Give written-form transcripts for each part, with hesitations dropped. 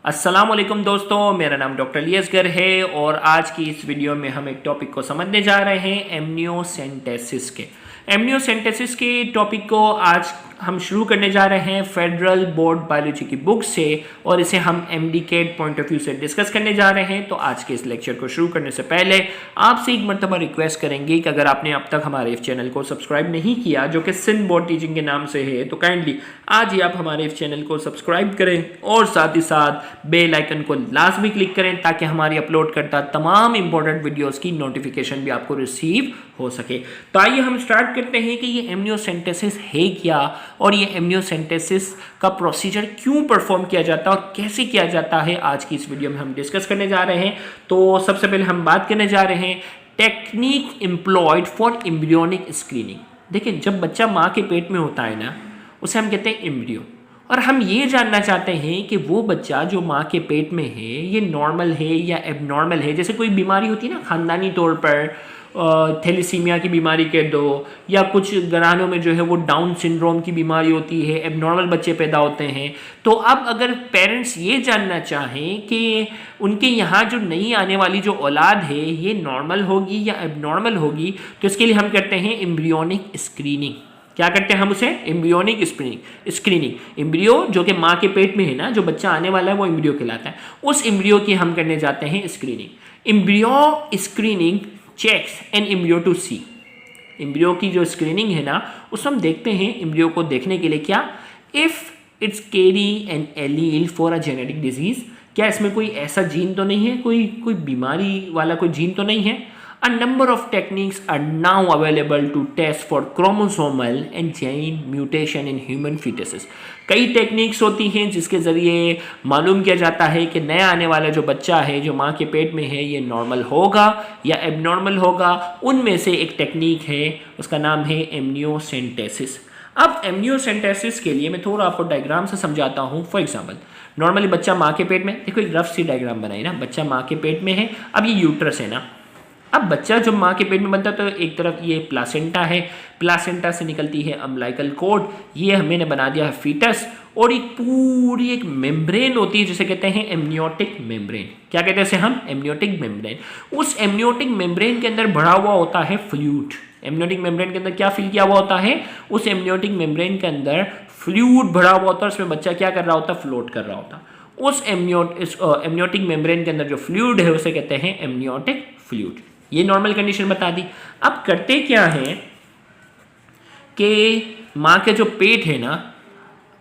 अस्सलाम वालेकुम दोस्तों, मेरा नाम डॉक्टर लियसगर है और आज की इस वीडियो में हम एक टॉपिक को समझने जा रहे हैं एमनियोसेंटेसिस के। एमनियोसेंटेसिस के टॉपिक को आज हम शुरू करने जा रहे हैं फेडरल बोर्ड बायोलॉजी की बुक से और इसे हम एमडीकेट पॉइंट ऑफ व्यू से डिस्कस करने जा रहे हैं। तो आज के इस लेक्चर को शुरू करने से पहले आपसे एक मरतबा रिक्वेस्ट करेंगे कि अगर आपने अब तक हमारे इस चैनल को सब्सक्राइब नहीं किया, जो कि सिंध बोर्ड टीचिंग के नाम से है, तो काइंडली आज ही आप हमारे इस चैनल को सब्सक्राइब करें और साथ ही साथ बेल आइकन को लाजमी क्लिक करें ताकि हमारी अपलोड करता तमाम इंपॉर्टेंट वीडियोस की नोटिफिकेशन भी आपको रिसीव हो सके। तो आइए हम स्टार्ट करते हैं कि ये एमनियोसेंटेसिस है क्या और ये एमनियोसेंटेसिस का प्रोसीजर क्यों परफॉर्म किया जाता है और कैसे किया जाता है। आज की इस वीडियो में हम डिस्कस करने जा रहे हैं। तो सबसे पहले हम बात करने जा रहे हैं technique employed for embryonic screening. देखिए, जब बच्चा माँ के पेट में होता है ना, उसे हम कहते हैं एम्ब्रियो, और हम ये जानना चाहते हैं कि वो बच्चा जो माँ के पेट में है ये नॉर्मल है या एबनॉर्मल है। जैसे कोई बीमारी होती है ना खानदानी तौर पर, थैलेसीमिया की बीमारी कह दो, या कुछ घरानों में जो है वो डाउन सिंड्रोम की बीमारी होती है, एबनॉर्मल बच्चे पैदा होते हैं। तो अब अगर पेरेंट्स ये जानना चाहें कि उनके यहाँ जो नई आने वाली जो औलाद है ये नॉर्मल होगी या एबनॉर्मल होगी, तो इसके लिए हम करते हैं एम्ब्रियोनिक स्क्रीनिंग। क्या करते हैं हम उसे? Embryonic screening. एम्ब्रियो जो कि माँ के पेट में है ना, जो बच्चा आने वाला है वो एम्ब्रियो कहलाता है, उस एम्ब्रियो की हम करने जाते हैं screening. Embryo screening checks an embryo to see. Embryo की जो स्क्रीनिंग है ना, उसमें हम देखते हैं एम्ब्रियो को देखने के लिए क्या, if it's carry N allele for a genetic disease, क्या इसमें कोई ऐसा जीन तो नहीं है, कोई बीमारी वाला कोई जीन तो नहीं है। A number of techniques are now available to test for chromosomal and gene mutation in human fetuses. कई टेक्निक्स होती हैं जिसके ज़रिए मालूम किया जाता है कि नया आने वाला जो बच्चा है जो माँ के पेट में है ये नॉर्मल होगा या एबनॉर्मल होगा। उनमें से एक टेक्निक है, उसका नाम है एमनियोसेंटेसिस। अब एमनियोसेंटेसिस के लिए मैं थोड़ा आपको डायग्राम से समझाता हूँ। फॉर एग्जांपल, नॉर्मली बच्चा माँ के पेट में, देखो एक रफ सी डायग्राम बनाई ना, बच्चा माँ के पेट में है, अब ये यूट्रस है ना। अब बच्चा जब माँ के पेट में बनता है तो एक तरफ ये प्लासेंटा है, प्लासेंटा से निकलती है अम्बिलिकल कॉर्ड, ये हमने बना दिया है फीटस, और एक पूरी एक मेम्ब्रेन होती है जिसे कहते हैं एमनियोटिक मेम्ब्रेन। क्या कहते हैं इसे हम? Amniotic membrane. उस एमनियोटिक मेम्ब्रेन के अंदर भरा हुआ होता है फ्लूइड। एमनियोटिक मेम्ब्रेन के अंदर क्या फिल किया हुआ होता है? उस एमनियोटिक मेम्ब्रेन के अंदर फ्लूइड भरा हुआ होता है, उसमें बच्चा क्या कर रहा होता है? फ्लोट कर रहा होता है। उस एमनियोटिक मेम्ब्रेन के अंदर जो फ्लूइड है उसे कहते हैं एमनियोटिक फ्लूइड। ये नॉर्मल कंडीशन बता दी। अब करते क्या है कि माँ के जो पेट है ना,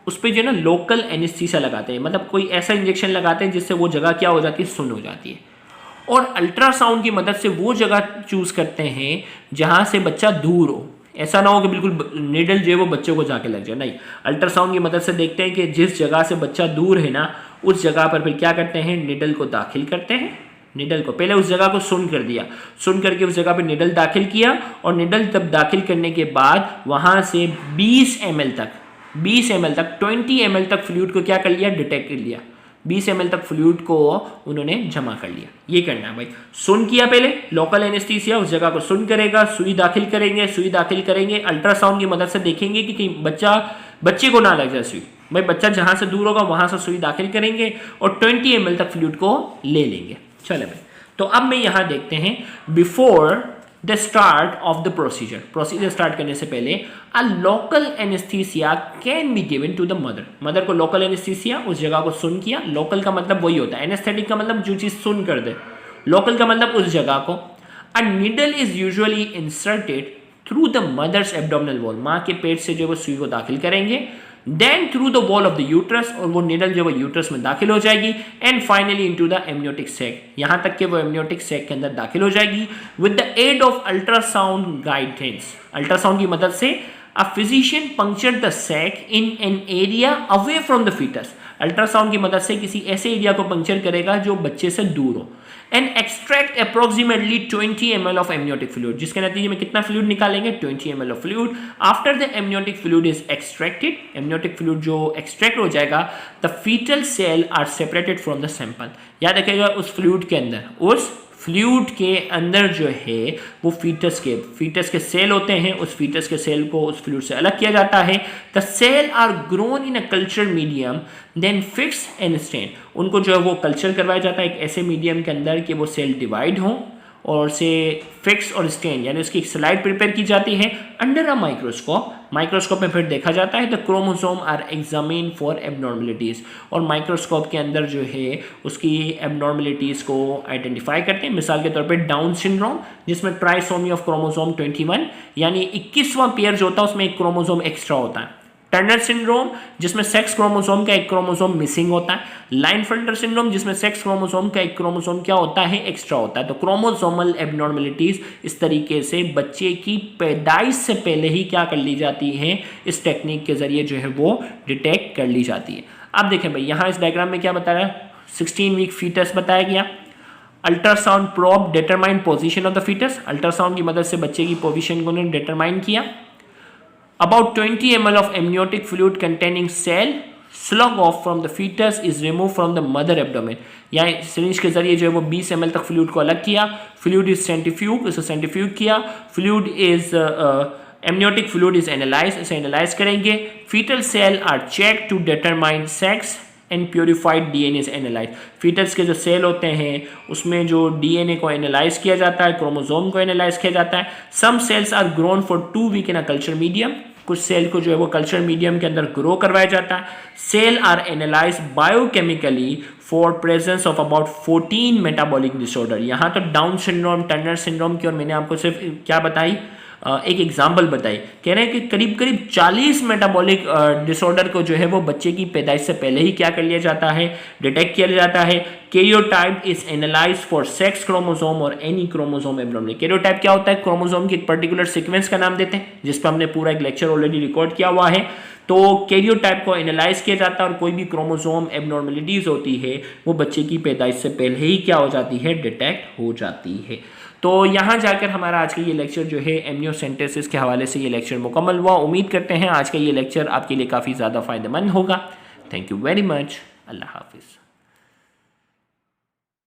उस पर जो है ना लोकल एनेस्थीसिया लगाते हैं, मतलब कोई ऐसा इंजेक्शन लगाते हैं जिससे वो जगह क्या हो जाती है? सुन्न हो जाती है। और अल्ट्रासाउंड की मदद से वो जगह चूज करते हैं जहाँ से बच्चा दूर हो। ऐसा ना हो कि बिल्कुल निडल जो है वो बच्चे को जाके लग जाए, नहीं। अल्ट्रासाउंड की मदद से देखते हैं कि जिस जगह से बच्चा दूर है ना, उस जगह पर फिर क्या करते हैं? निडल को दाखिल करते हैं। निडल को पहले उस जगह को सुन कर दिया, सुन करके उस जगह पे निडल दाखिल किया, और निडल तब दाखिल करने के बाद वहाँ से 20 ml तक 20 ml तक फ्लूइड को क्या कर लिया? डिटेक्ट कर लिया। 20 ml तक फ्लूइड को उन्होंने जमा कर लिया। ये करना है भाई। सुन किया पहले, लोकल एनेस्थीसिया, उस जगह को सुन करेगा, सुई दाखिल करेंगे, अल्ट्रासाउंड की मदद से देखेंगे कि कहीं बच्चे को ना लग जाए सुई। भाई बच्चा जहाँ से दूर होगा वहाँ से सुई दाखिल करेंगे और 20 ml तक फ्लूइड को ले लेंगे। चले भाई, तो अब मैं यहाँ देखते हैं before the start of the procedure start करने से पहले a local anaesthesia can be given to the mother को लोकल एनेस्थीसिया, उस जगह को सुन किया। लोकल का मतलब वही होता है, एनेस्थेटिक का मतलब जो चीज़ सुन कर दे, लोकल का मतलब उस जगह को। A needle is usually inserted through the mother's abdominal wall, माँ के पेट से जो वो सुई को दाखिल करेंगे, then through the wall of the uterus, और वो निडल जो वो यूट्रस में दाखिल हो जाएगी, and finally into the amniotic sac, यहाँ तक कि वो एमनियोटिक सैक के अंदर दाखिल हो जाएगी with the aid of ultrasound guidance. Ultrasound की मदद से a physician puncture the sac in an area away from the fetus. Ultrasound की मदद से किसी ऐसे एरिया को पंक्चर करेगा जो बच्चे से दूर हो, and extract approximately 20 ml of amniotic fluid, जिसके नतीजे में कितना फ्लूइड निकालेंगे? 20 ml of fluid. After the amniotic fluid is extracted, amniotic fluid जो एक्सट्रैक्ट हो जाएगा, the fetal cell are separated from the sample. याद रखिएगा, उस फ्लूइड के अंदर, उस फ्लूइड के अंदर जो है वो फीटस के सेल होते हैं, उस फीटस के सेल को उस फ्लूइड से अलग किया जाता है। The cell are grown in a culture medium then fix and stain, उनको जो है वो कल्चर करवाया जाता है एक ऐसे मीडियम के अंदर कि वो सेल डिवाइड हों और से फिक्स और स्टेन यानी उसकी एक स्लाइड प्रिपेयर की जाती है अंडर अ माइक्रोस्कोप में फिर देखा जाता है the chromosome are examine for abnormalities, और माइक्रोस्कोप के अंदर जो है उसकी एबनॉर्मलिटीज़ को आइडेंटिफाई करते हैं। मिसाल के तौर पे डाउन सिंड्रोम जिसमें ट्राइसोमी ऑफ क्रोमोसोम 21 यानी 21वां पेयर जो होता है उसमें एक क्रोमोसोम एक्स्ट्रा होता है। टर्नर सिंड्रोम जिसमें सेक्स क्रोमोसोम का एक क्रोमोसोम मिसिंग होता है। लाइनफिल्टर सिंड्रोम जिसमें सेक्स क्रोमोसोम का एक क्रोमोसोम क्या होता है, एक्स्ट्रा होता है। तो क्रोमोसोमल एबनॉर्मलिटीज इस तरीके से बच्चे की पैदाइश से पहले ही क्या कर ली जाती है, इस टेक्निक के जरिए जो है वो डिटेक्ट कर ली जाती है। अब देखें भाई यहाँ इस डायग्राम में क्या बताया, 16 वीक फीटस बताया गया। Ultrasound probe determine position of the fetus, ultrasound की मदद से बच्चे की पोजीशन को उन्होंने डिटरमाइन किया। About 20 ml of amniotic fluid containing cell slug off from the fetus is removed from the mother abdomen, यहाँ सिरिंज के जरिए जो है वो 20 ml तक फ्लूइड को अलग किया। फ्लूइड इज सेंट्रीफ्यूग, इसे सेंट्रीफ्यूग किया। Fluid is amniotic fluid is analyzed, इसे एनालाइज करेंगे। fetal cell are checked to determine sex and purified DNA is analyse, fetus के जो सेल होते हैं उसमें जो डीएनए को एनालाइज किया जाता है, क्रोमोसोम को एनालाइज किया जाता है। Some cells are grown for 2 week in a culture medium, कुछ सेल को जो है वो कल्चर मीडियम के अंदर ग्रो करवाया जाता है। Cell are analyse biochemically for presence of about 14 metabolic disorder. यहाँ तो डाउन सिंड्रोम, टर्नर सिंड्रोम की और मैंने आपको सिर्फ क्या बताई, एक एग्जाम्पल बताई, कह रहे हैं कि करीब करीब 40 मेटाबॉलिक डिसऑर्डर को जो है वो बच्चे की पैदाइश से पहले ही क्या कर लिया जाता है, डिटेक्ट किया जाता है। Karyotype is analyse for sex chromosome और एनी क्रोमोसोम एब्नॉर्मलिटी। कैरियोटाइप क्या होता है, क्रोमोसोम की एक पर्टिकुलर सीक्वेंस का नाम देते हैं जिस पर हमने पूरा एक लेक्चर ऑलरेडी रिकॉर्ड किया हुआ है। तो कैरियोटाइप को एनालाइज किया जाता है और कोई भी क्रोमोसोम एब्नॉर्मलिटीज होती है वो बच्चे की पैदाइश से पहले ही क्या हो जाती है, डिटेक्ट हो जाती है। तो यहाँ जाकर हमारा आज का ये लेक्चर जो है एमनियोसेंटेसिस के हवाले से ये लेक्चर मुकम्मल हुआ। उम्मीद करते हैं आज का ये लेक्चर आपके लिए काफ़ी ज़्यादा फ़ायदेमंद होगा। Thank you very much. अल्लाह हाफिज़।